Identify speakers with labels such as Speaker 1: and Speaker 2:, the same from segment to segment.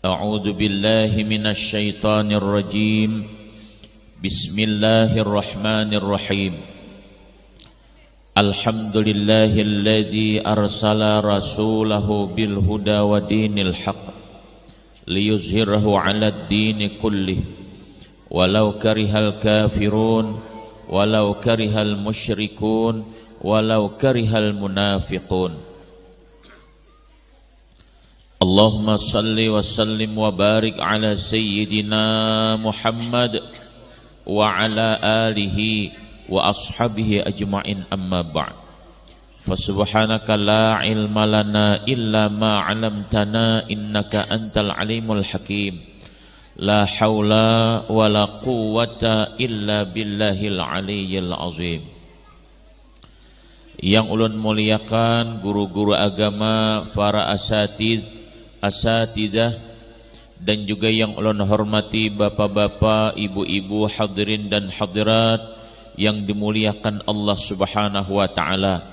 Speaker 1: أعوذ بالله من الشيطان الرجيم بسم الله الرحمن الرحيم الحمد لله الذي أرسل رسوله بالهدى ودين الحق ليظهره على الدين كله ولو كره الكافرون ولو كره المشركون ولو كره المنافقون اللهم صل وسلم وبارك على سيدنا محمد وعلى آله وأصحابه أجمعين أما بعد فسبحانك لا علم لنا إلا ما علمتنا إنك أنت العليم الحكيم لا حول ولا قوة إلا بالله العلي العظيم. Yang ulun muliakan guru-guru agama, para asatidah dan juga yang ulun hormati bapak-bapak, ibu-ibu, hadirin dan hadirat yang dimuliakan Allah Subhanahu wa taala.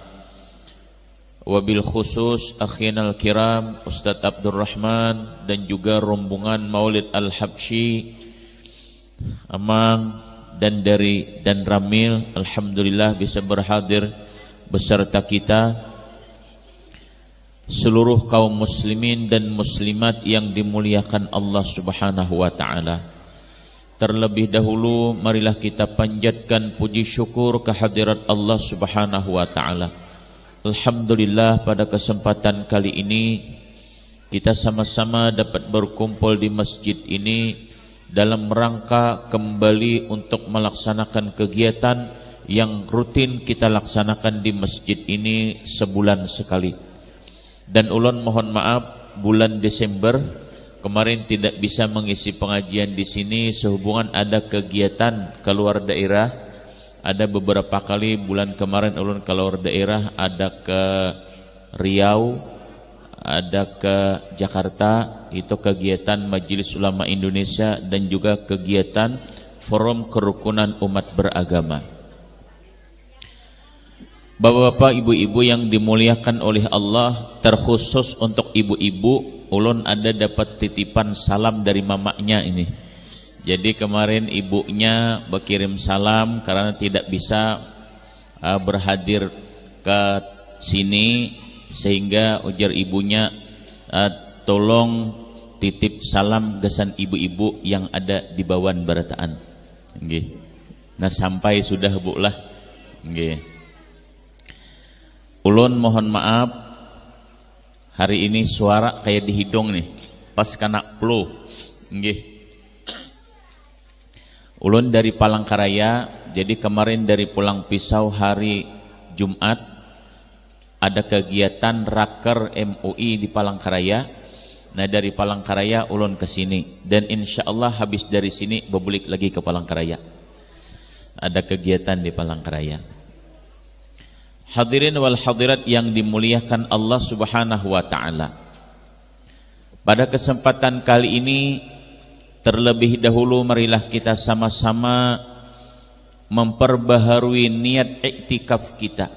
Speaker 1: Wabil khusus akhinal kiram Ustadz Abdul Rahman dan juga rombongan Maulid Al-Habsyi Amang dan Ramil, alhamdulillah bisa berhadir beserta kita seluruh kaum muslimin dan muslimat yang dimuliakan Allah Subhanahu wa taala. Terlebih dahulu marilah kita panjatkan puji syukur kehadirat Allah Subhanahu wa taala. Alhamdulillah pada kesempatan kali ini kita sama-sama dapat berkumpul di masjid ini dalam rangka kembali untuk melaksanakan kegiatan yang rutin kita laksanakan di masjid ini sebulan sekali. Dan ulun mohon maaf bulan Desember kemarin tidak bisa mengisi pengajian di sini sehubungan ada kegiatan keluar daerah. Ada beberapa kali bulan kemarin ulun keluar daerah, ada ke Riau, ada ke Jakarta, itu kegiatan Majelis Ulama Indonesia dan juga kegiatan Forum Kerukunan Umat Beragama. Bapak-bapak, ibu-ibu yang dimuliakan oleh Allah, terkhusus untuk ibu-ibu, ulun ada dapat titipan salam dari mamanya ini. Jadi kemarin ibunya berkirim salam karena tidak bisa berhadir ke sini, sehingga ujar ibunya tolong titip salam gesan ibu-ibu yang ada di Bawan Barataan. Nggih. Nah sampai sudah Bu lah. Nggih. Ulun mohon maaf hari ini suara kayak di hidung nih, pas kena flu. Nggih. Ulun dari Palangkaraya, jadi kemarin dari Pulang Pisau hari Jumat ada kegiatan Raker MUI di Palangkaraya. Nah dari Palangkaraya ulun ke sini dan insya Allah habis dari sini bebulik lagi ke Palangkaraya. Ada kegiatan di Palangkaraya. Hadirin wal hadirat yang dimuliakan Allah Subhanahu wa taala. Pada kesempatan kali ini terlebih dahulu marilah kita sama-sama memperbaharui niat iktikaf kita,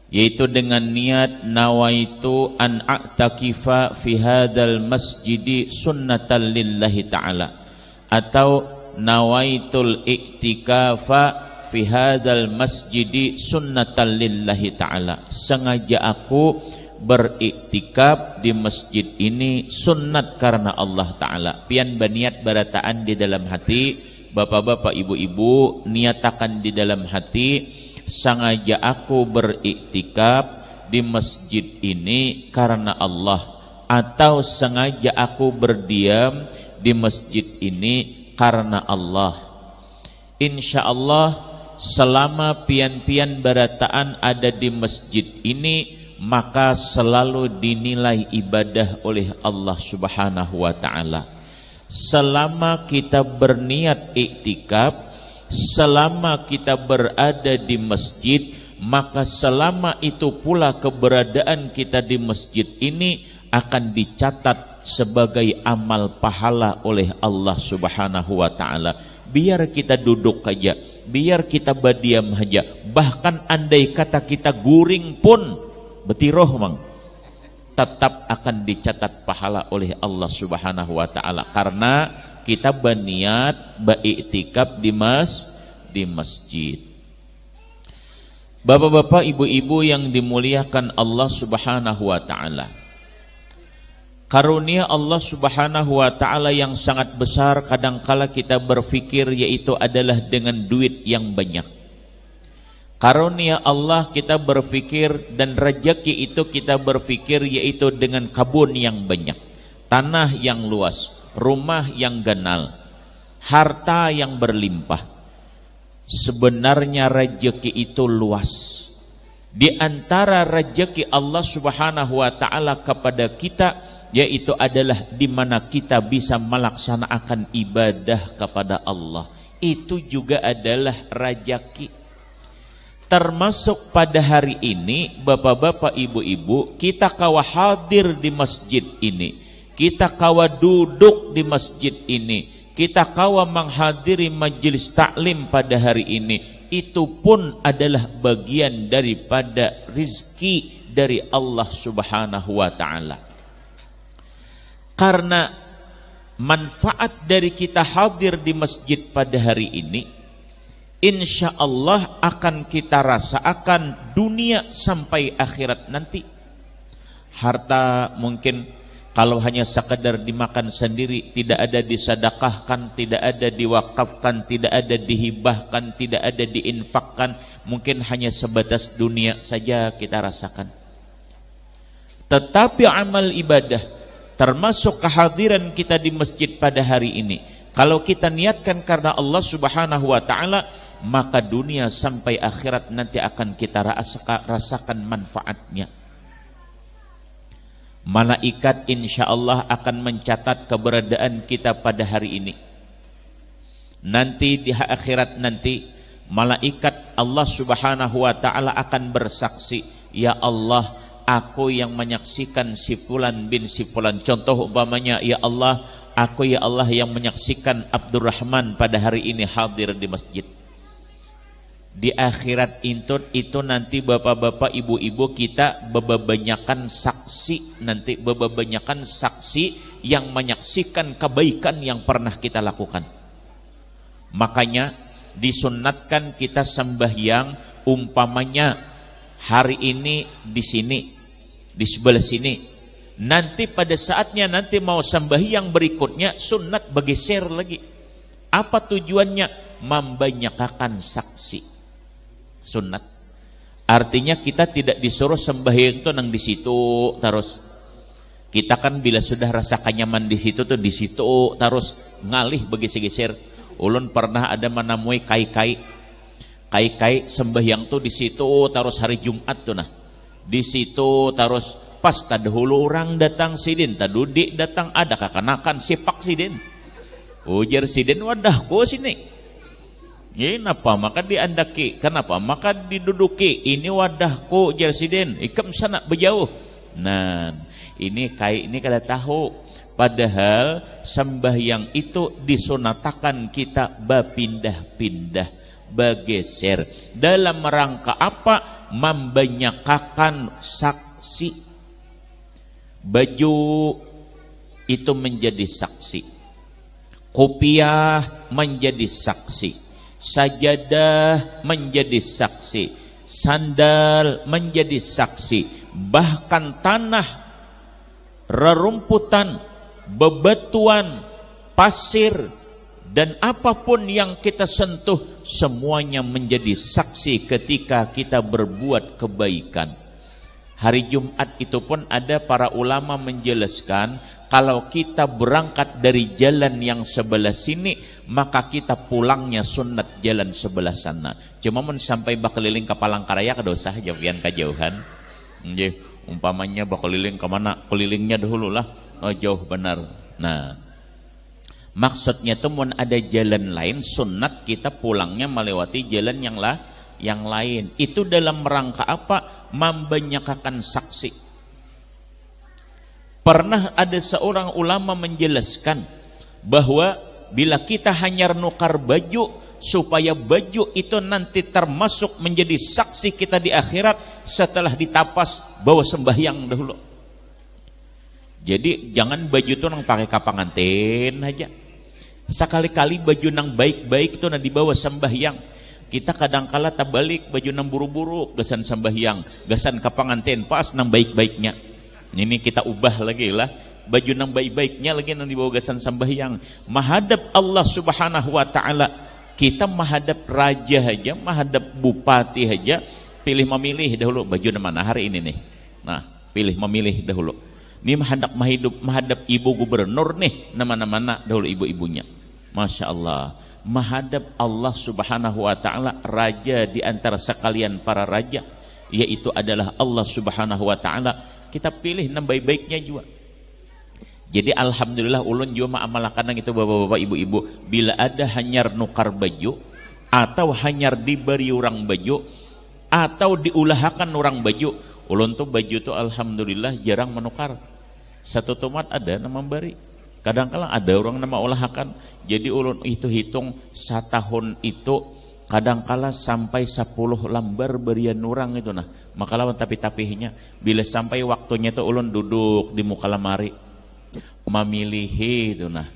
Speaker 1: yaitu dengan niat nawaitu an a'takifa fi hadzal masjidi sunnatan lillahi ta'ala, atau nawaitul iktikafa fi hadzal masjidi sunnatan lillahi ta'ala. Sengaja aku beriktikaf di masjid ini sunnat karena Allah Ta'ala. Pian baniat barataan di dalam hati, bapak-bapak, ibu-ibu, niatakan di dalam hati, sengaja aku beriktikaf di masjid ini karena Allah, atau sengaja aku berdiam di masjid ini karena Allah. Insya Allah selama pian-pian barataan ada di masjid ini, maka selalu dinilai ibadah oleh Allah Subhanahu wa taala. Selama kita berniat iktikaf, selama kita berada di masjid, maka selama itu pula keberadaan kita di masjid ini akan dicatat sebagai amal pahala oleh Allah Subhanahu wa taala. Biar kita duduk saja, biar kita berdiam saja, bahkan andai kata kita guring pun betiroh mang. tetap akan dicatat pahala oleh Allah Subhanahu wa taala karena kita berniat beriktikaf di masjid. Bapak-bapak, ibu-ibu yang dimuliakan Allah Subhanahu wa taala. Karunia Allah Subhanahu wa taala yang sangat besar kadangkala kita berpikir yaitu adalah dengan duit yang banyak. Karunia Allah kita berpikir dan rezeki itu kita berpikir yaitu dengan kebun yang banyak, tanah yang luas, rumah yang ganal, harta yang berlimpah. Sebenarnya rezeki itu luas. Di antara rezeki Allah Subhanahu wa taala kepada kita yaitu adalah di mana kita bisa melaksanakan ibadah kepada Allah. Itu juga adalah rezeki. Termasuk pada hari ini bapak-bapak ibu-ibu kita kawa hadir di masjid ini, kita kawa duduk di masjid ini, kita kawa menghadiri majelis taklim pada hari ini, itu pun adalah bagian daripada rizki dari Allah Subhanahu wa taala. Karena manfaat dari kita hadir di masjid pada hari ini, insya Allah akan kita rasakan dunia sampai akhirat nanti. Harta mungkin kalau hanya sekadar dimakan sendiri, tidak ada disedekahkan, tidak ada diwakafkan, tidak ada dihibahkan, tidak ada diinfakkan, mungkin hanya sebatas dunia saja kita rasakan. Tetapi amal ibadah termasuk kehadiran kita di masjid pada hari ini, kalau kita niatkan karena Allah Subhanahu wa taala, maka dunia sampai akhirat nanti akan kita rasakan manfaatnya. Malaikat insya Allah akan mencatat keberadaan kita pada hari ini. Nanti di akhirat nanti malaikat Allah Subhanahu wa taala akan bersaksi, ya Allah, aku yang menyaksikan si fulan bin si fulan. Contoh umpamanya, ya Allah, aku ya Allah yang menyaksikan Abdurrahman pada hari ini hadir di masjid. Di akhirat itu nanti bapak-bapak ibu-ibu kita bebanyakan saksi, nanti bebanyakan saksi yang menyaksikan kebaikan yang pernah kita lakukan. Makanya disunnatkan kita sembahyang umpamanya hari ini di sini, di sebelah sini. Nanti pada saatnya nanti mau sembahyang berikutnya sunnat bergeser lagi. Apa tujuannya? Membanyakkan saksi. Sunnat artinya kita tidak disuruh sembahyang itu nang di situ terus. Kita kan bila sudah rasakan nyaman di situ tuh di situ terus ngalih bergeser-geser. Ulun pernah ada menemui kai-kai sembahyang tuh di situ terus hari Jumat tuh nah. Di situ terus pas tadahulu orang datang sidin, tadudik datang ada kakanakan sipak sidin. Ujar sidin, wadahku sini. Ya, kenapa? Maka diandaki. Kenapa? Maka diduduki. Ini wadahku, Jersiden. Ikam sana berjauh. Nah, ini kada tahu. Padahal sembahyang itu disunatakan kita berpindah-pindah, bergeser. Dalam rangka apa? Membanyakkan saksi. Baju itu menjadi saksi. Kopiah menjadi saksi. Sajadah menjadi saksi, sandal menjadi saksi, bahkan tanah, rerumputan, bebatuan, pasir, dan apapun yang kita sentuh semuanya menjadi saksi ketika kita berbuat kebaikan. Hari Jumat itu pun ada para ulama menjelaskan kalau kita berangkat dari jalan yang sebelah sini maka kita pulangnya sunat jalan sebelah sana. Cuma sampai bakeliling ke Palangkaraya kedosa jauhan kejauhan. Umpamanya bakeliling ke mana? Kelilingnya dahulu lah. Oh, jauh benar. Nah, maksudnya itu mun ada jalan lain sunat kita pulangnya melewati jalan yang lain. Itu dalam rangka apa? Membanyakkan saksi. Pernah ada seorang ulama menjelaskan bahwa bila kita hanya nukar baju supaya baju itu nanti termasuk menjadi saksi kita di akhirat setelah ditapas bawa sembahyang dahulu. Jadi jangan baju tuh nang pakai kapanganten aja. Sekali-kali baju nang baik-baik itu nang dibawa sembahyang. Kita kadang-kala tabalik baju nang buru-buru gasan sembahyang, gasan kapanganten pas nang baik-baiknya. Ini kita ubah lagi lah. Baju nang baik-baiknya lagi nang dibawa gasan sembahyang. Menghadap Allah Subhanahu wa taala. Kita menghadap raja aja, menghadap bupati aja, pilih memilih dahulu baju mana hari ini nih. Nah, pilih memilih dahulu. Ini menghadap ibu gubernur nih, nama-nama dahulu ibu-ibunya. Masya Allah, menghadap Allah Subhanahu wa taala, raja di antara sekalian para raja, yaitu adalah Allah Subhanahu wa taala. Kita pilih yang baik-baiknya juga. Jadi alhamdulillah ulun juga ma'amalakan itu bapak-bapak ibu-ibu, bila ada hanyar nukar baju atau hanyar diberi orang baju atau diulahakan orang baju, ulun tuh baju tuh alhamdulillah jarang menukar. Satu tomat ada nama memberi. Kadang-kadang ada orang nama ulahakan. Jadi ulun itu hitung setahun itu kadang-kala sampai 10 lembar berian orang itu nah. Maka lawan tapi-tapinya bila sampai waktunya tuh ulun duduk di muka lemari memilihi itu nah.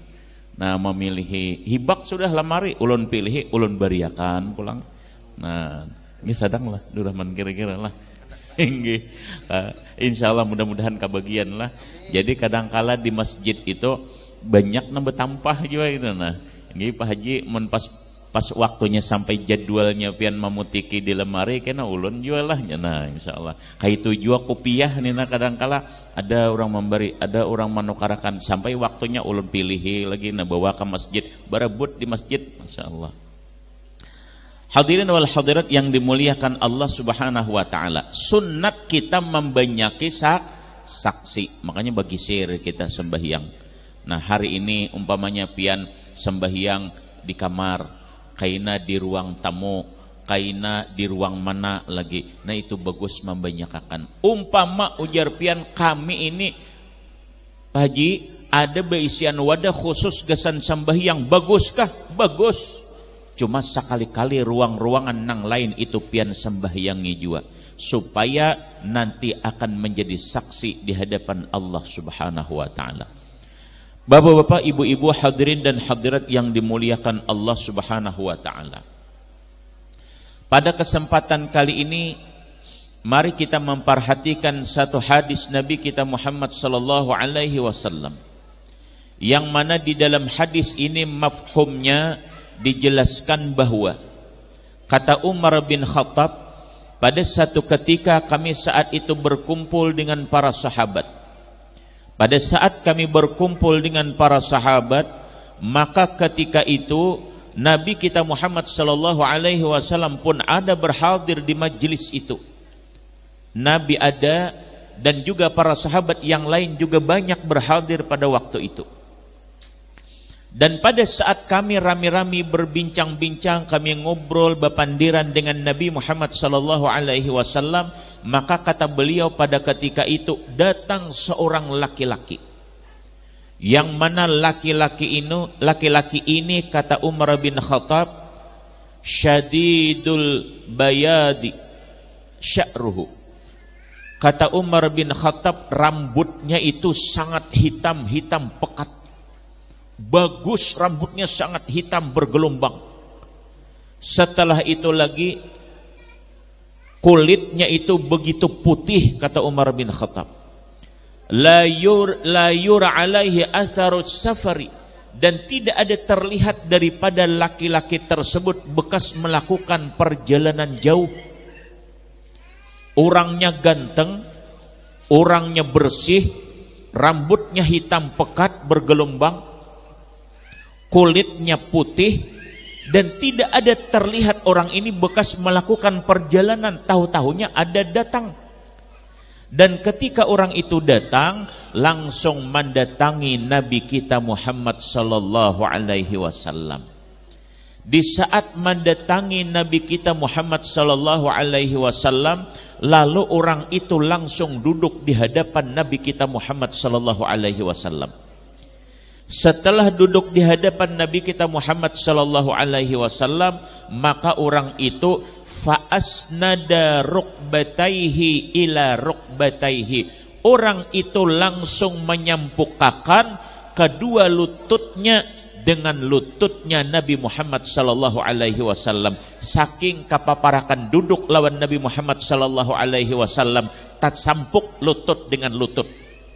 Speaker 1: Nah, memilihi hibak sudah lemari ulun pilih, ulun beriakan pulang. Nah, ini sadang lah duraman kira-kira lah. Insya Allah mudah-mudahan kebagian lah. Jadi kadang-kala di masjid itu banyak nambah tampah juga gitu nah. Ini Pak Haji pas waktunya sampai jadwalnya pian mamutiki di lemari kena ulun juga lah. Nah, insya Allah. Kayak itu juga kopiah nih nah kadang-kala ada orang memberi, ada orang menukarakan sampai waktunya ulun pilih lagi nah bawa ke masjid, berebut di masjid, masya Allah. Hadirin wal hadirat yang dimuliakan Allah Subhanahu wa taala. Sunnat kita membanyaki saksi. Makanya bagi share kita sembahyang. Nah, hari ini umpamanya pian sembahyang di kamar, kaina di ruang tamu, kaina di ruang mana lagi. Nah, itu bagus membanyakakan. Umpama ujar pian kami ini Pak Haji ada beisian wadah khusus gasan sembahyang, baguskah? Bagus. Cuma sekali-kali ruang-ruangan nang lain itu pian sembahyangi juga supaya nanti akan menjadi saksi di hadapan Allah Subhanahu wa taala. Bapak-bapak, ibu-ibu, hadirin dan hadirat yang dimuliakan Allah Subhanahu wa taala. Pada kesempatan kali ini mari kita memperhatikan satu hadis Nabi kita Muhammad sallallahu alaihi wasallam yang mana di dalam hadis ini mafhumnya dijelaskan bahwa kata Umar bin Khattab, pada satu ketika kami saat itu berkumpul dengan para sahabat. Pada saat kami berkumpul dengan para sahabat, maka ketika itu Nabi kita Muhammad sallallahu alaihi wasallam pun ada berhadir di majlis itu. Nabi ada dan juga para sahabat yang lain juga banyak berhadir pada waktu itu. Dan pada saat kami rami-rami berbincang-bincang, kami ngobrol bepandiran dengan Nabi Muhammad sallallahu alaihi wasallam, maka kata beliau pada ketika itu datang seorang laki-laki. Yang mana laki-laki ini kata Umar bin Khattab, syadidul bayadi sya'ruhu. Kata Umar bin Khattab, rambutnya itu sangat hitam pekat. Bagus, rambutnya sangat hitam bergelombang. Setelah itu lagi kulitnya itu begitu putih, kata Umar bin Khattab. La yura alaihi atharus safari, dan tidak ada terlihat daripada laki-laki tersebut bekas melakukan perjalanan jauh. Orangnya ganteng, orangnya bersih, rambutnya hitam pekat bergelombang, kulitnya putih, dan tidak ada terlihat orang ini bekas melakukan perjalanan, tahu-tahunya ada datang. Dan ketika orang itu datang, langsung mendatangi Nabi kita Muhammad sallallahu alaihi wasallam. Di saat mendatangi Nabi kita Muhammad sallallahu alaihi wasallam, lalu orang itu langsung duduk di hadapan Nabi kita Muhammad sallallahu alaihi wasallam. Setelah duduk di hadapan Nabi kita Muhammad sallallahu alaihi wasallam, maka orang itu fa'asnada rukbataihi ila rukbataihi. orang itu langsung menyampukakan kedua lututnya dengan lututnya Nabi Muhammad sallallahu alaihi wasallam. Saking kapaparakan duduk lawan Nabi Muhammad sallallahu alaihi wasallam, tak sampuk lutut dengan lutut.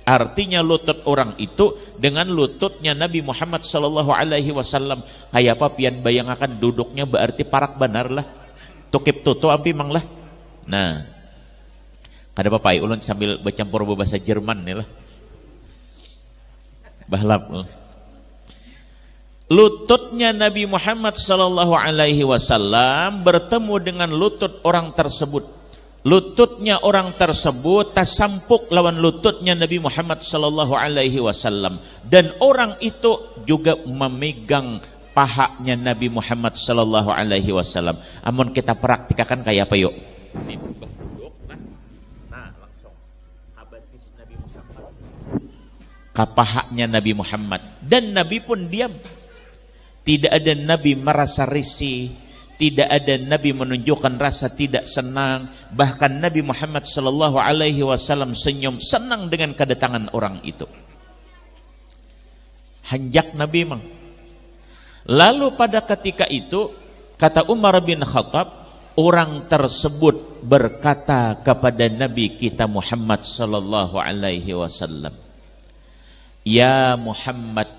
Speaker 1: Artinya lutut orang itu dengan lututnya Nabi Muhammad sallallahu alaihi wasallam. Kayak apa pian bayangakan duduknya berarti parak benar lah. Tukip tutu ampi mang lah. Nah, kada apa-apa ulun sambil bercampur bahasa Jerman nih lah. Bahlap. Lututnya Nabi Muhammad sallallahu alaihi wasallam bertemu dengan lutut orang tersebut. Lututnya orang tersebut tasampuk lawan lututnya Nabi Muhammad sallallahu alaihi wasallam, dan orang itu juga memegang pahanya Nabi Muhammad sallallahu alaihi wasallam. Amun kita praktikakan kayak apa yuk? Ini duduk nah langsung abatis Nabi Muhammad ke pahanya Nabi Muhammad, dan Nabi pun diam. Tidak ada Nabi merasa risih, tidak ada Nabi menunjukkan rasa tidak senang. Bahkan Nabi Muhammad sallallahu alaihi wasallam senyum senang dengan kedatangan orang itu. Hanjak Nabi mang. Lalu pada ketika itu kata Umar bin Khattab, orang tersebut berkata kepada Nabi kita Muhammad sallallahu alaihi wasallam, "Ya Muhammad,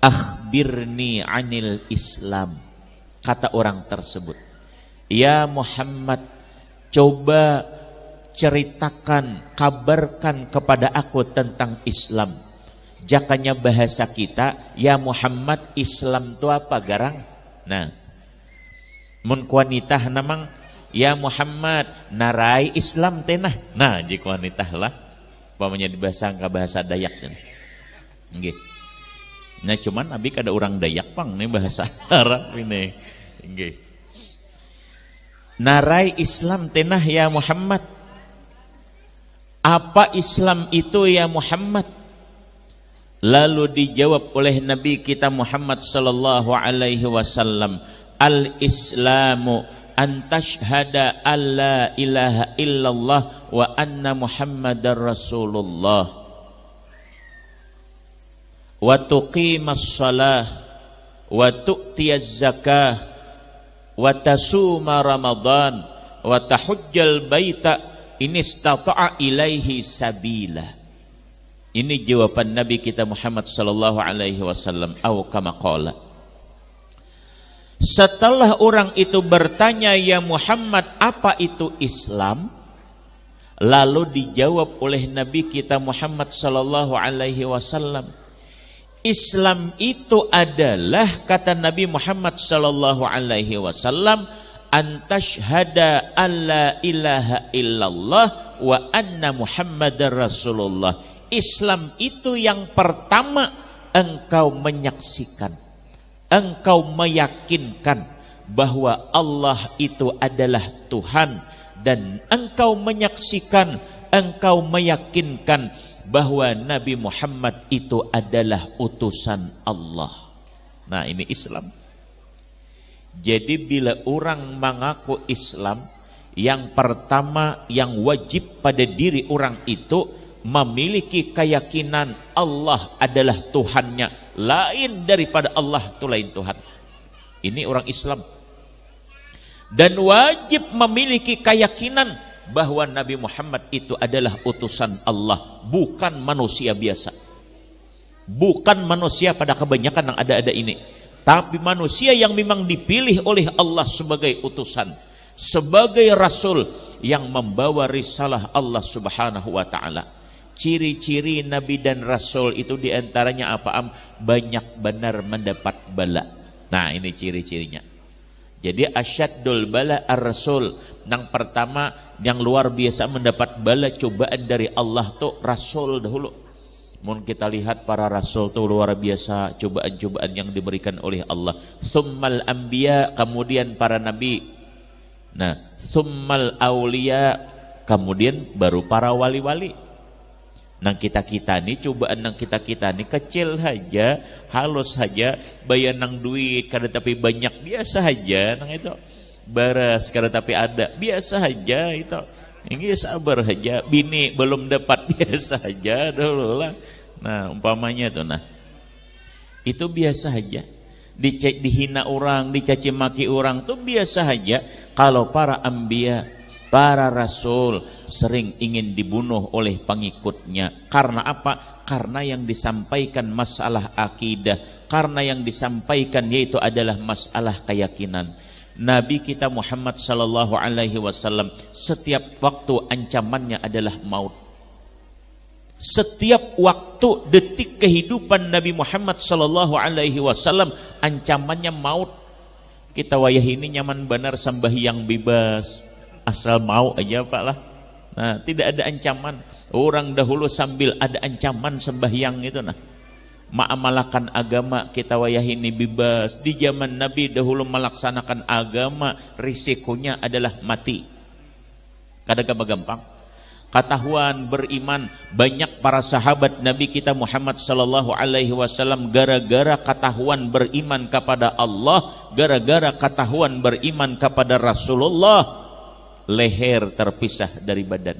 Speaker 1: akhbirni anil Islam." Kata orang tersebut, "Ya Muhammad, coba ceritakan, kabarkan kepada aku tentang Islam." Jakanya bahasa kita, ya Muhammad, Islam itu apa garang? Nah, mun wanita namang, ya Muhammad, narai Islam tenah. Nah, jika wanita lah, pamanya di bahasa Dayak kan. Nggih. Nah, cuman abi kada orang Dayak pang nih bahasa Arab ini. Nggih. Narai Islam tenah ya Muhammad. Apa Islam itu ya Muhammad? Lalu dijawab oleh Nabi kita Muhammad sallallahu alaihi wasallam, "Al-Islamu an tashhada alla ilaha illallah wa anna Muhammadar Rasulullah wa tuqimas shalah wa tu'tiyaz zakah wa tasuma Ramadan wa tahujjal baita in istata'a ilaihi sabila." Ini jawaban Nabi kita Muhammad sallallahu alaihi wasallam, au kama qala. Setelah orang itu bertanya, "Ya Muhammad, apa itu Islam?" Lalu dijawab oleh Nabi kita Muhammad sallallahu alaihi wasallam, Islam itu adalah, kata Nabi Muhammad sallallahu alaihi wasallam, antashhada alla ilaha illallah wa anna Muhammadar Rasulullah. Islam itu yang pertama engkau menyaksikan, engkau meyakinkan bahwa Allah itu adalah Tuhan, dan engkau menyaksikan, engkau meyakinkan bahwa Nabi Muhammad itu adalah utusan Allah. Nah, ini Islam. Jadi bila orang mengaku Islam, yang pertama yang wajib pada diri orang itu memiliki keyakinan Allah adalah Tuhannya, lain daripada Allah itu lain Tuhan. Ini orang Islam. Dan wajib memiliki keyakinan bahwa Nabi Muhammad itu adalah utusan Allah, bukan manusia biasa. Bukan manusia pada kebanyakan yang ada ini, tapi manusia yang memang dipilih oleh Allah sebagai utusan, sebagai rasul yang membawa risalah Allah Subhanahu wa taala. Ciri-ciri Nabi dan Rasul itu diantaranya apa? Banyak benar mendapat bala. Nah, ini ciri-cirinya. Jadi asyaddul bala ar-rasul. Yang pertama, yang luar biasa mendapat bala cobaan dari Allah tuh Rasul dahulu. Mun kita lihat para Rasul tuh luar biasa cobaan-cobaan yang diberikan oleh Allah. Tsummal anbiya, kemudian para Nabi. Nah, tsummal auliya, kemudian baru para wali-wali. Nang kita-kita nih, cobaan nang kita-kita nih kecil saja, halus saja, bayar nang duit kada tapi banyak biasa saja, nang itu baras kada tapi ada biasa saja itu. Ini sabar aja, bini belum dapat biasa aja dulu lah. Nah, umpamanya tuh, nah itu biasa aja. Dihina orang, dicaci maki orang tuh biasa aja. Kalau para anbiya, para rasul sering ingin dibunuh oleh pengikutnya. Karena apa? Karena yang disampaikan masalah akidah, karena yang disampaikan yaitu adalah masalah keyakinan. Nabi kita Muhammad sallallahu alaihi wasallam setiap waktu ancamannya adalah maut. Setiap waktu detik kehidupan Nabi Muhammad sallallahu alaihi wasallam ancamannya maut. Kita wayah ini nyaman benar sembahyang bebas, asal mau aja Pak lah. Nah, tidak ada ancaman. Orang dahulu sambil ada ancaman sembahyang itu nah. Mengamalkan agama kita wayah ini bebas. Di zaman Nabi dahulu melaksanakan agama risikonya adalah mati. Kadang gampang. Ketahuan beriman, banyak para sahabat Nabi kita Muhammad sallallahu alaihi wasallam gara-gara ketahuan beriman kepada Allah, gara-gara ketahuan beriman kepada Rasulullah, leher terpisah dari badan.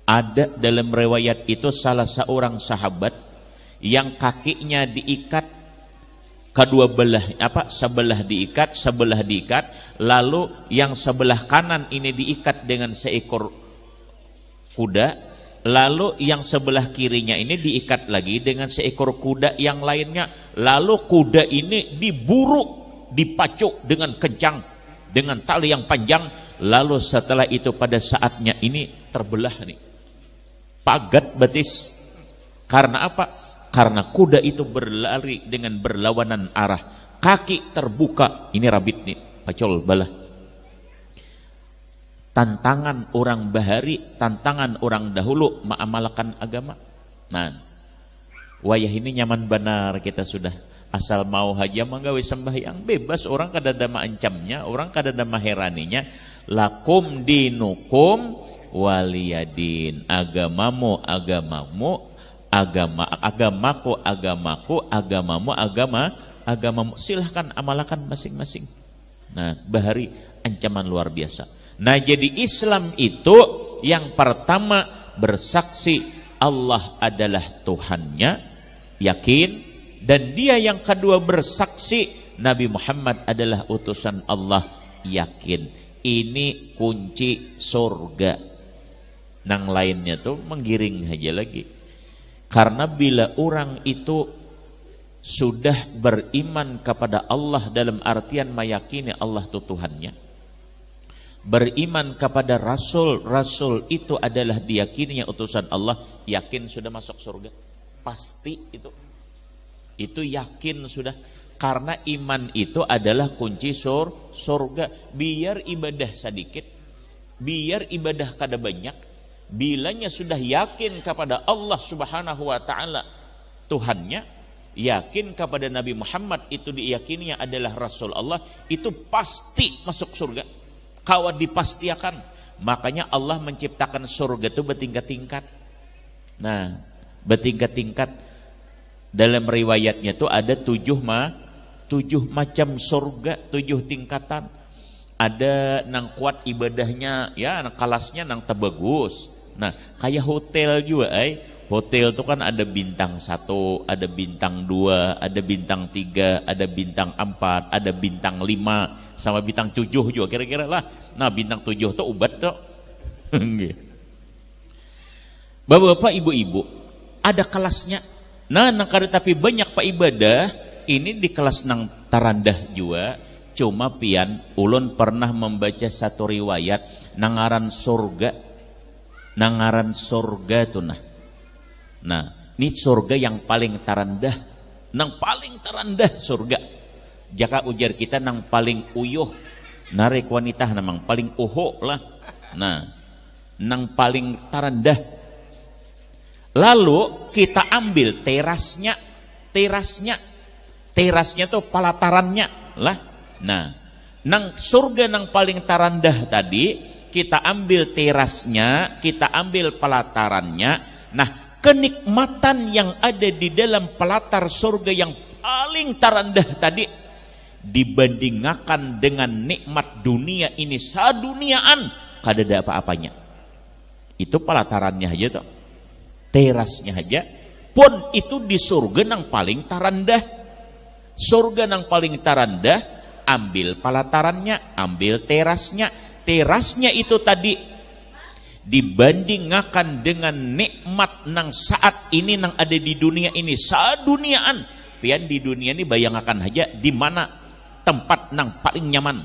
Speaker 1: Ada dalam riwayat itu salah seorang sahabat yang kakinya diikat kedua belah, sebelah diikat, lalu yang sebelah kanan ini diikat dengan seekor kuda, lalu yang sebelah kirinya ini diikat lagi dengan seekor kuda yang lainnya, lalu kuda ini diburu, dipacu dengan kencang dengan tali yang panjang, lalu setelah itu pada saatnya ini terbelah nih pagat betis. Karena apa? Karena kuda itu berlari dengan berlawanan arah, kaki terbuka, ini rabit nih, pacol balah. Tantangan orang bahari, tantangan orang dahulu mengamalkan agama. Nah, wayah ini nyaman benar kita sudah asal mau haja manggawe sembahyang bebas, orang kada ada maancamnya, orang kada ada maheraninya. Lakum dinukum waliyadin, agamamu agamamu, agamaku agamaku, agamamu, silahkan amalkan masing-masing. Nah, bahari ancaman luar biasa. Nah, jadi Islam itu yang pertama bersaksi Allah adalah Tuhannya, yakin, dan dia yang kedua bersaksi Nabi Muhammad adalah utusan Allah, yakin. Ini kunci surga. Nang lainnya tuh menggiring aja lagi. Karena bila orang itu sudah beriman kepada Allah dalam artian meyakini Allah itu Tuhannya, beriman kepada Rasul, Rasul itu adalah diyakininya utusan Allah, yakin sudah masuk surga. Pasti itu yakin sudah. Karena iman itu adalah kunci surga. Biar ibadah sedikit, biar ibadah kada banyak, bilanya sudah yakin kepada Allah subhanahu wa ta'ala Tuhannya, yakin kepada Nabi Muhammad itu diyakininya adalah Rasul Allah, itu pasti masuk surga. Kawat dipastiakan. Makanya Allah menciptakan surga itu bertingkat-tingkat. Nah, bertingkat-tingkat. Dalam riwayatnya itu ada 7 macam surga, 7 tingkatan. Ada nang kuat ibadahnya, ya kelasnya nang tebagus. Nah, kayak hotel juga, hotel itu kan ada bintang 1, ada bintang 2, ada bintang 3, ada bintang 4, ada bintang 5, sama bintang 7 juga kira-kira lah. Nah, bintang 7 itu ubat tuh. Bapak-bapak, ibu-ibu, ada kelasnya. Nah, tapi banyak pak ibadah ini di kelas nang tarandah juga. Cuma pian ulun pernah membaca satu riwayat nangaran surga tuh nah. Nah, ini surga yang paling tarandah, nang paling tarandah surga. Jaka ujar kita nang paling uyuh, narik wanita namang paling uho lah. Nah, nang paling tarandah. Lalu kita ambil terasnya tuh palatarannya lah. Nah, nang surga nang paling tarandah tadi kita ambil terasnya, kita ambil pelatarannya. Nah, kenikmatan yang ada di dalam pelatar surga yang paling tarandah tadi dibandingkan dengan nikmat dunia ini saduniaan kadada apa-apanya. Itu pelatarannya aja tuh, terasnya aja pun itu di surga nang paling tarandah. Surga nang paling tarandah, ambil pelatarannya, ambil terasnya. Terasnya itu tadi dibandingkan dengan nikmat nang saat ini nang ada di dunia ini, saduniaan pian di dunia ini, bayangkan aja di mana tempat nang paling nyaman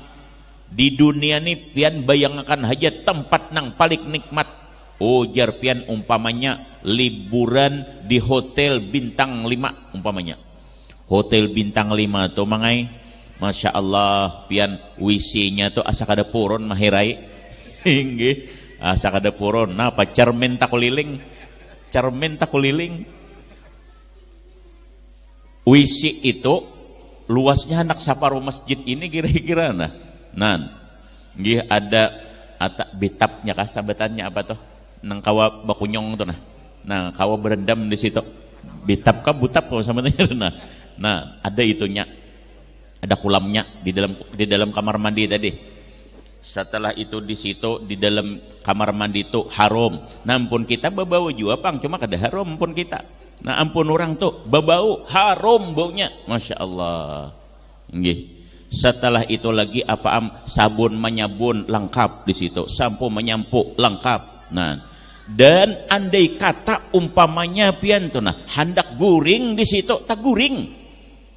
Speaker 1: di dunia ini, pian bayangkan aja tempat nang paling nikmat. Jar pian umpamanya liburan di hotel bintang 5 umpamanya. Hotel bintang 5 tuh mangai, Masya Allah, pian WC-nya tuh asa kada puron mahirai. Nggih, asa kada puron. Napa cermin tak kuliling. Cermin tak kuliling. WC itu luasnya anak saparuh masjid ini kira-kira nah. Nggih ada bitapnya kah sabetannya apa tuh? Nang kawa bakunyong tuh nah. Nah, kawa berendam di situ. Bitap kah butap kau sabetannya nah. Nah, ada itunya. Ada kolamnya di dalam kamar mandi tadi. Setelah itu di situ di dalam kamar mandi itu harum. Nah, ampun kita babau juga pang, cuma kada harum ampun kita. Nah, ampun orang tuh babau harum baunya, Masya Allah. Nggih. Setelah itu lagi sabun menyabun lengkap di situ, sampo menyampu lengkap. Nah, dan andai kata umpamanya pian tuh nah hendak guring di situ tak guring.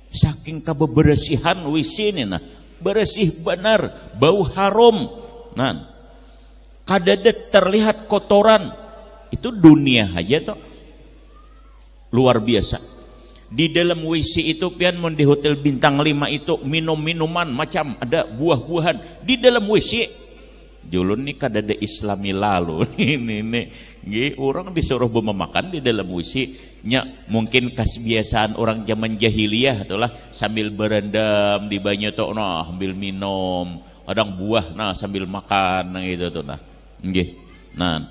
Speaker 1: Saking kebersihan WC ini nah, bersih benar, bau harum. Nah, kadada terlihat kotoran. Itu dunia aja tuh luar biasa. Di dalam WC itu pian mon di hotel bintang 5 itu minum-minuman macam ada buah-buahan di dalam WC. Julun nih kadada Islami lalu ini nggih orang disuruh memakan di dalam WC nya, mungkin kebiasaan orang zaman jahiliyah itulah sambil berendam di banyu tuh nah sambil minum, kadang buah nah sambil makan nah gitu tuh nah. Nggih. Nah,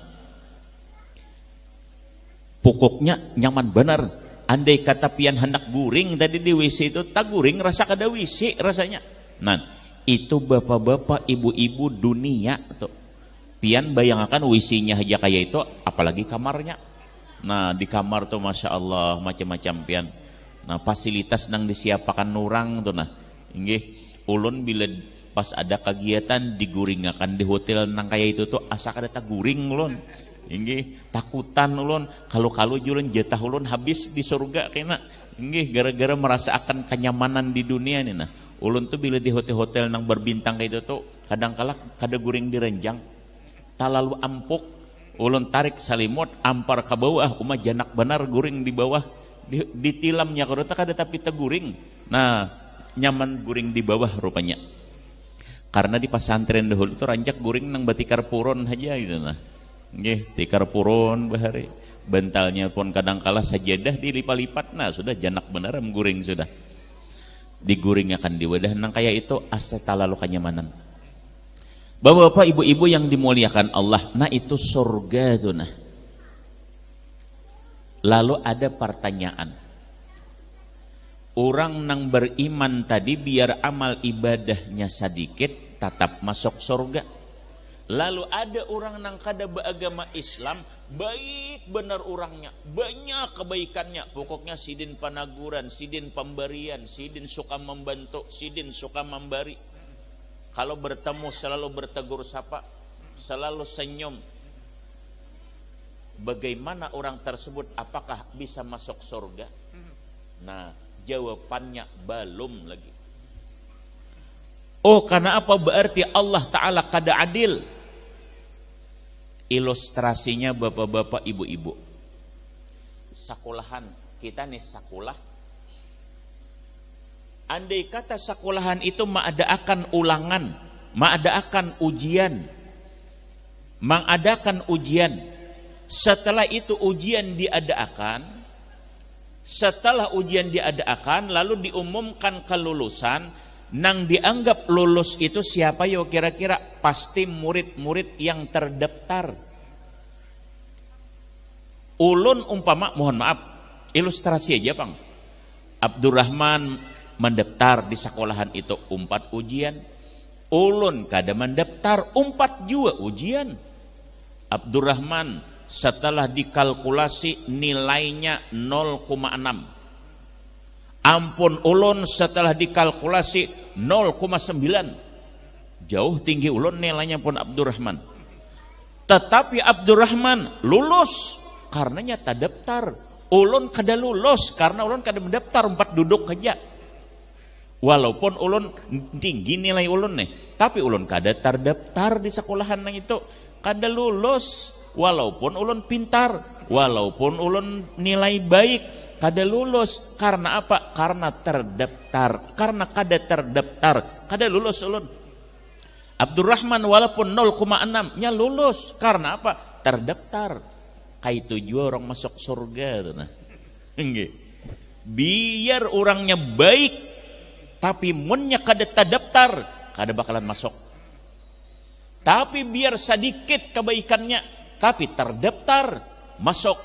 Speaker 1: pokoknya nyaman benar. Andai kata pian hendak guring tadi di WC itu tak guring, rasa kada WC rasanya. Nah, itu bapak-bapak ibu-ibu dunia tuh. Pian bayangkan WC-nya aja kayak itu, apalagi kamarnya. Nah, di kamar tuh Masya Allah macam-macam pian. Nah, fasilitas nang disiapakan orang tuh nah. Nggih, ulun bila pas ada kegiatan diguringakan di hotel nang kayak itu tuh asa kada tak guring ulun. Nggih, takutan ulun kalau julun jatah ulun habis di surga kena. Nggih, gara-gara merasa akan kenyamanan di dunia ini nah. Ulun tuh bila di hotel-hotel nang berbintang kayak itu tuh kadang kala kada guring di renjang. Talalu ampuk, ulun tarik salimut ampar ke bawah, umah janak benar guring di bawah. Ditilamnya kada tak ada tapi teguring. Nah, nyaman guring di bawah rupanya. Karena di pesantren dahulu itu ranjak guring nang batikar puron aja gitu nah. Nggih, tikar puron bahari. Bentalnya pun kadang kala sajadah dilipat-lipat. Nah, sudah janak benar guring sudah. Diguring akan di wadah nang kayak itu asa talalu kenyamanan. Bapak-bapak, ibu-ibu yang dimuliakan Allah, nah itu surga tuh nah. Lalu ada pertanyaan. Orang nang beriman tadi biar amal ibadahnya sedikit tetap masuk surga. Lalu ada orang nang kada beragama Islam, baik benar orangnya, banyak kebaikannya, pokoknya sidin panaguran, sidin pemberian, sidin suka membantu, sidin suka memberi. Kalau bertemu selalu bertegur sapa, selalu senyum. Bagaimana orang tersebut apakah bisa masuk surga? Nah, jawabannya belum lagi. Oh, karena apa? Berarti Allah Ta'ala kada adil. Ilustrasinya bapak-bapak, ibu-ibu. Sekolahan, kita nih sekolah. Andai kata sekolahan itu mengadakan ulangan, mengadakan ujian, mengadakan ujian. Setelah itu ujian diadakan, setelah ujian diadakan lalu diumumkan kelulusan, nang dianggap lulus itu siapa yo kira-kira? Pasti murid-murid yang terdaftar. Ulun umpama, mohon maaf, ilustrasi aja Bang. Abdurrahman mendaftar di sekolahan itu 4 ujian. ulun kada mendaftar 4 jua ujian. Abdurrahman setelah dikalkulasi nilainya 0,6. Ampun ulun setelah dikalkulasi 0,9. Jauh tinggi ulun nilainya pun Abdurrahman. Tetapi Abdurrahman lulus karenanya tak daftar. Ulun kada lulus karena ulun kada mendaftar 4 duduk aja. Walaupun ulun tinggi nilai ulun nih, tapi ulun kada terdaftar di sekolahan yang itu, kada lulus. Walaupun ulun pintar, walaupun ulun nilai baik, kada lulus. Karena apa? Karena terdaftar. Karena kada terdaftar, kada lulus ulun. Abdurrahman walaupun 0,6 nya lulus. Karena apa? Terdaftar. Kaitu juga orang masuk surga. Nah. Biar orangnya baik, tapi munnya kada terdaftar, kada bakalan masuk. Tapi biar sedikit kebaikannya, tapi terdaftar, masuk.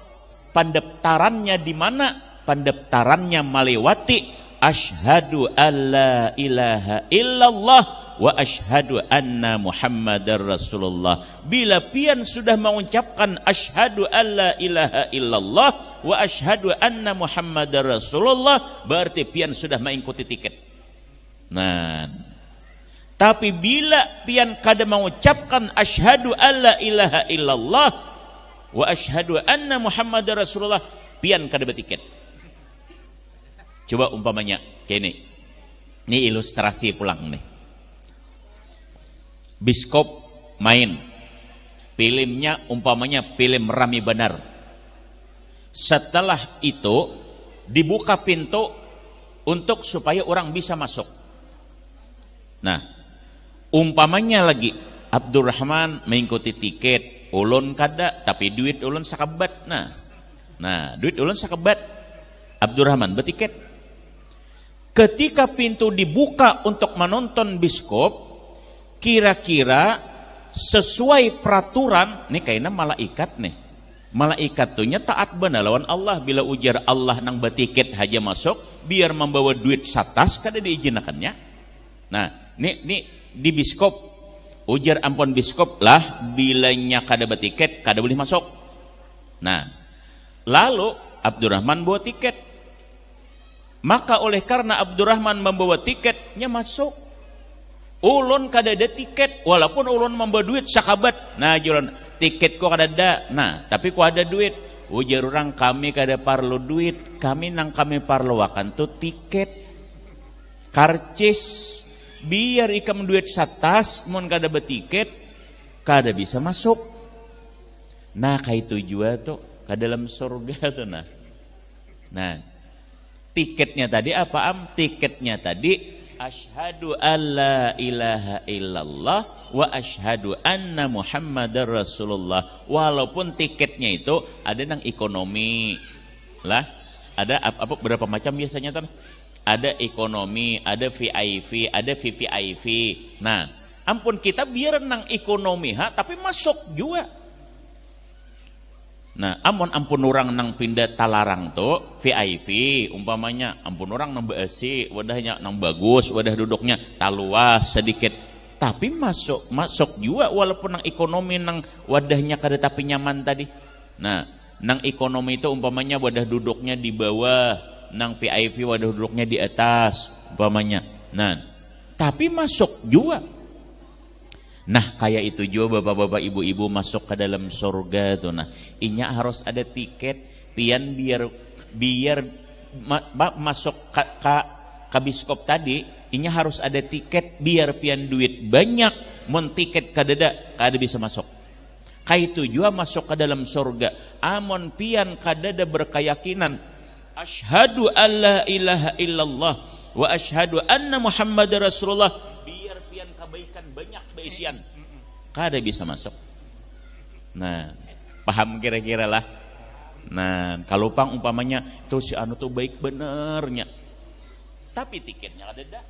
Speaker 1: Pendaftarannya di mana? Pendaftarannya melewati asyhadu alla ilaha illallah wa asyhadu anna Muhammadar Rasulullah. Bila pian sudah mengucapkan asyhadu alla ilaha illallah wa asyhadu anna Muhammadar Rasulullah, berarti pian sudah mengikuti tiket. Nah, tapi bila pian kada mengucapkan asyhadu alla ilaha illallah wa asyhadu anna Muhammadar Rasulullah, pian kada bertiket. Coba umpamanya kayak ini ilustrasi pulang nih. Biskop main filmnya, umpamanya film Rami Benar. Setelah itu dibuka pintu untuk supaya orang bisa masuk. Nah, umpamanya lagi Abdurrahman mengikuti tiket, ulun kada, tapi duit ulun sakabat. Nah, duit ulun sakabat. Abdurrahman bertiket. Ketika pintu dibuka untuk menonton biskop, kira-kira sesuai peraturan, nih kayaknya malaikat nih. Malaikat tuhnya taat benar lawan Allah. Bila ujar Allah nang bertiket haja masuk, biar membawa duit satas kada diizinkannya. Nah, nih di biskop, ujar ampun biskop lah, bilanya kada bertiket kada boleh masuk. Nah, lalu Abdurrahman bawa tiket. Maka oleh karena Abdurrahman membawa tiketnya masuk. Ulun kada ada tiket, walaupun ulun membawa duit sakabat. Nah, jualan tiket kok kada ada. Nah, tapi kok ada duit. Ujar orang kami kada parlo duit, kami parlo akan tuh tiket. Karcis. Biar ikam duit satas, mun kada bertiket, kada bisa masuk. Nah, kaitu jua tuh ke dalam surga tuh nah. Tiketnya tadi apa am? Tiketnya tadi asyhadu alla ilaha illallah wa asyhadu anna Muhammadar Rasulullah. Walaupun tiketnya itu ada nang ekonomi lah, ada apa berapa macam biasanya tuh? Ada ekonomi, ada VIP, ada VVIP. Nah, ampun kita biar nang ekonomi tapi masuk juga. Nah, ampun orang nang pindah talarang tuh VIP umpamanya, ampun orang nang beasi, wadahnya nang bagus, wadah duduknya taluas sedikit, tapi masuk juga walaupun nang ekonomi nang wadahnya kada tapi nyaman tadi. Nah, nang ekonomi itu umpamanya wadah duduknya di bawah, nang VIP wadah duduknya di atas umpamanya. Nah, tapi masuk juga. Nah, kayak itu juga bapak-bapak ibu-ibu masuk ke dalam surga tuh. Nah, inya harus ada tiket pian biar masuk ke biskop tadi, inya harus ada tiket biar pian duit banyak, mun tiket kada bisa masuk. Kayak itu juga masuk ke dalam surga. Amon pian kada berkeyakinan asyhadu alla ilaha illallah wa asyhadu anna Muhammadar Rasulullah, biar pian kebaikan banyak beisian, kada bisa masuk. Nah, paham kira-kira lah. Nah, kalau pang umpamanya tuh si anu tuh baik benernya, tapi tiketnya kada ada.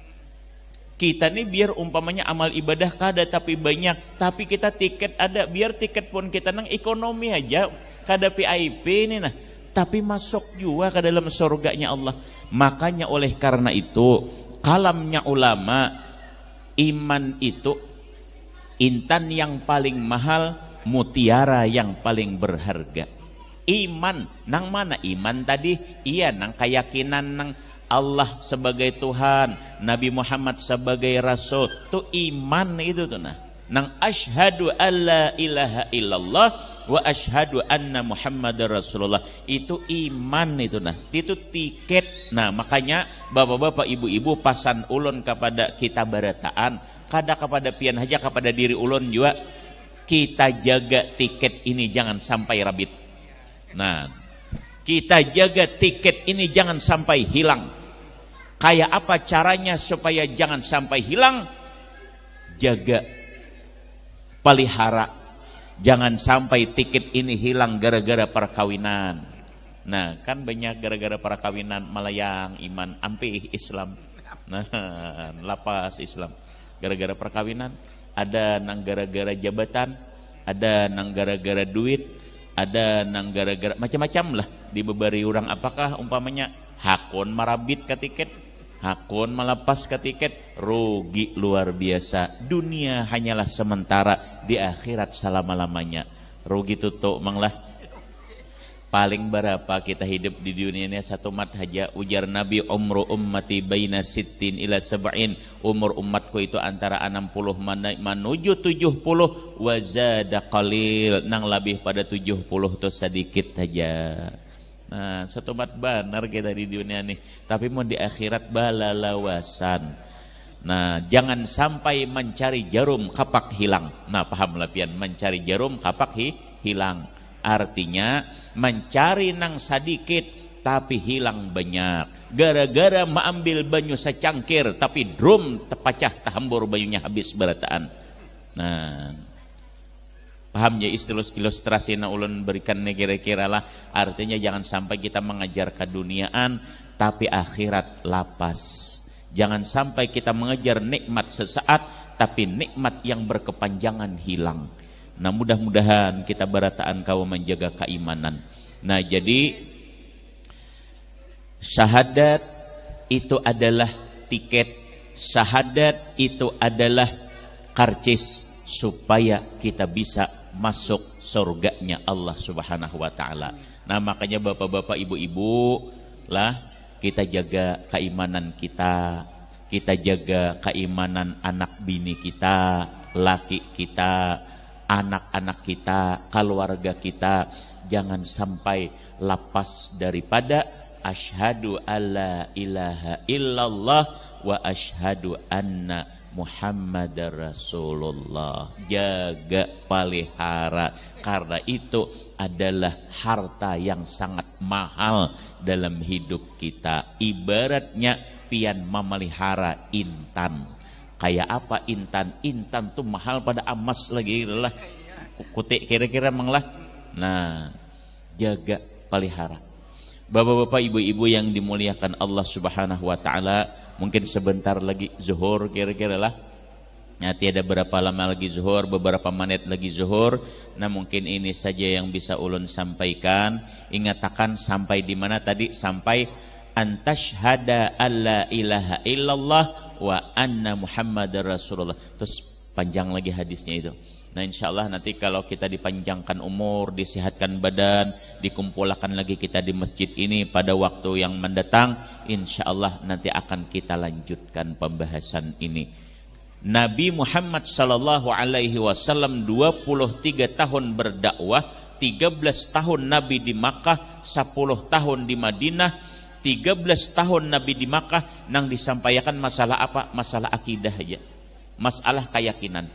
Speaker 1: Kita nih biar umpamanya amal ibadah kada tapi banyak, tapi kita tiket ada, biar tiket pun kita nang ekonomi aja, kada VIP nih nah, tapi masuk juga ke dalam surganya Allah. Makanya oleh karena itu kalamnya ulama Iman itu intan yang paling mahal, mutiara yang paling berharga. Iman, nang mana iman tadi? Iya, nang keyakinan nang Allah sebagai Tuhan, Nabi Muhammad sebagai Rasul. Tuh iman itu tuh nah. Nang asyhadu alla ilaha illallah wa asyhadu anna Muhammadar Rasulullah. Itu iman itu nah. Itu tiket. Nah, makanya bapak-bapak, ibu-ibu pasan ulun kepada kita barataan, kada kepada pian haja kepada diri ulun juga, kita jaga tiket ini jangan sampai rabit. Nah, kita jaga tiket ini jangan sampai hilang. Kayak apa caranya supaya jangan sampai hilang? Jaga, pelihara, jangan sampai tiket ini hilang gara-gara perkawinan. Nah, kan banyak gara-gara perkawinan melayang iman, ampe Islam. Nah, lapas Islam. Gara-gara perkawinan, ada nang gara-gara jabatan, ada nang gara-gara duit, ada nang gara-gara macam-macam lah dibebari orang. Apakah umpamanya hakun marabit ke tiket, hakun melepas ke tiket, rugi luar biasa. Dunia hanyalah sementara, di akhirat selama-lamanya. Rugi tutup manglah. Paling berapa kita hidup di dunia ini? Satu mat haja. Ujar Nabi, umru ummati baina sittin ila sab'in. Umur umatku itu antara 60 menuju 70. Wazada qalil, nang lebih pada 70 itu sedikit saja. Nah, satu mat benar kita di dunia ini. Tapi mau di akhirat balalawasan. Nah, jangan sampai mencari jarum kapak hilang. Nah, paham lah pian, mencari jarum kapak hilang. Artinya mencari nang sedikit tapi hilang banyak. Gara-gara mengambil banyu secangkir tapi drum terpecah tahambur banyunya habis berataan. Nah, paham ya ilustrasi na ulun berikan kira-kira lah. Artinya jangan sampai kita mengejar keduniaan tapi akhirat lapas. Jangan sampai kita mengejar nikmat sesaat tapi nikmat yang berkepanjangan hilang. Nah, mudah-mudahan kita berataan kau menjaga keimanan. Nah, jadi syahadat itu adalah tiket, syahadat itu adalah karcis supaya kita bisa masuk surganya Allah Subhanahu wa taala. Nah, makanya bapak-bapak, ibu-ibu lah, kita jaga keimanan kita jaga keimanan anak bini kita, laki kita, anak-anak kita, keluarga kita. Jangan sampai lepas daripada asyhadu alla ilaha illallah wa asyhadu anna Muhammadar Rasulullah. Jaga, pelihara, karena itu adalah harta yang sangat mahal dalam hidup kita. Ibaratnya pian memelihara intan. Kayak apa intan? Intan tuh mahal pada emas lagi lah. Kutik kira-kira manglah. Nah, jaga, pelihara. Bapak-bapak, ibu-ibu yang dimuliakan Allah Subhanahu wa taala, mungkin sebentar lagi zuhur kira-kira lah. Nah, tiada berapa lama lagi zuhur, beberapa menit lagi zuhur. Nah, mungkin ini saja yang bisa ulun sampaikan. Ingatakan sampai di mana tadi? Sampai antashhada alla ilaha illallah wa anna Muhammadar Rasulullah. Terus panjang lagi hadisnya itu. Nah, insyaallah nanti kalau kita dipanjangkan umur, disehatkan badan, dikumpulkan lagi kita di masjid ini pada waktu yang mendatang, insyaallah nanti akan kita lanjutkan pembahasan ini. Nabi Muhammad sallallahu alaihi wasallam 23 tahun berdakwah, 13 tahun Nabi di Makkah, 10 tahun di Madinah. 13 tahun Nabi di Makkah, nang disampaikan masalah apa? Masalah akidah aja, masalah keyakinan.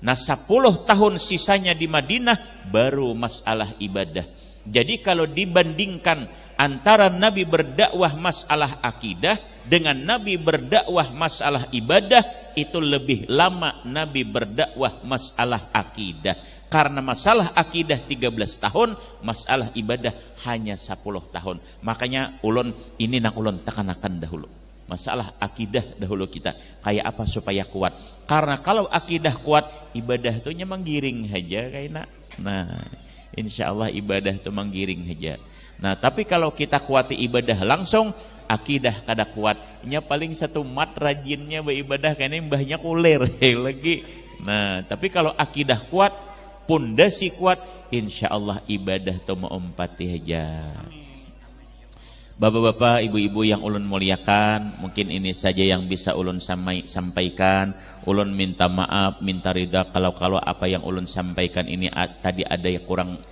Speaker 1: Nah, 10 tahun sisanya di Madinah baru masalah ibadah. Jadi kalau dibandingkan antara Nabi berdakwah masalah akidah dengan Nabi berdakwah masalah ibadah, itu lebih lama Nabi berdakwah masalah akidah. Karena masalah akidah 13 tahun, masalah ibadah hanya 10 tahun. Makanya ulun ini nang ulun tekan-tekan dahulu. Masalah akidah dahulu kita. Kayak apa supaya kuat? Karena kalau akidah kuat, ibadah itu menggiring saja kayaknya. Nah, insya Allah ibadah itu menggiring saja. Nah, tapi kalau kita kuati ibadah langsung, akidah kada kuat. Nya paling satu mat rajinnya beribadah kayaknya mbahnya kuler lagi. Nah, tapi kalau akidah kuat, pondasi kuat, insyaallah ibadah tu maumpati aja. Bapak-bapak, ibu-ibu yang ulun muliakan, mungkin ini saja yang bisa ulun sampaikan. Ulun minta maaf, minta ridha kalau apa yang ulun sampaikan ini tadi ada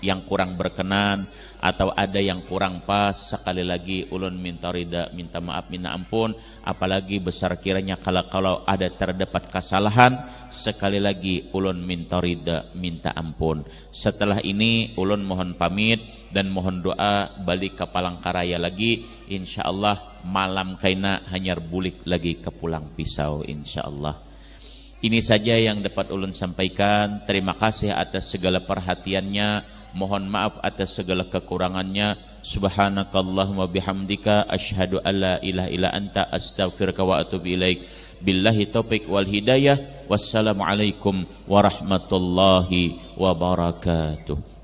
Speaker 1: yang kurang berkenan atau ada yang kurang pas. Sekali lagi ulun minta ridha, minta maaf, minta ampun. Apalagi besar kiranya kalau ada terdapat kesalahan, sekali lagi ulun minta ridha, minta ampun. Setelah ini ulun mohon pamit dan mohon doa balik ke Palangkaraya lagi. InsyaAllah malam kaina hanyar bulik lagi ke Pulang Pisau insyaallah. Ini saja yang dapat ulun sampaikan. Terima kasih atas segala perhatiannya. Mohon maaf atas segala kekurangannya. Subhanakallahumma bihamdika asyhadu alla ilaha illa anta astaghfiruka wa atubu ilaik. Billahi taufiq wal hidayah. Wassalamualaikum warahmatullahi wabarakatuh.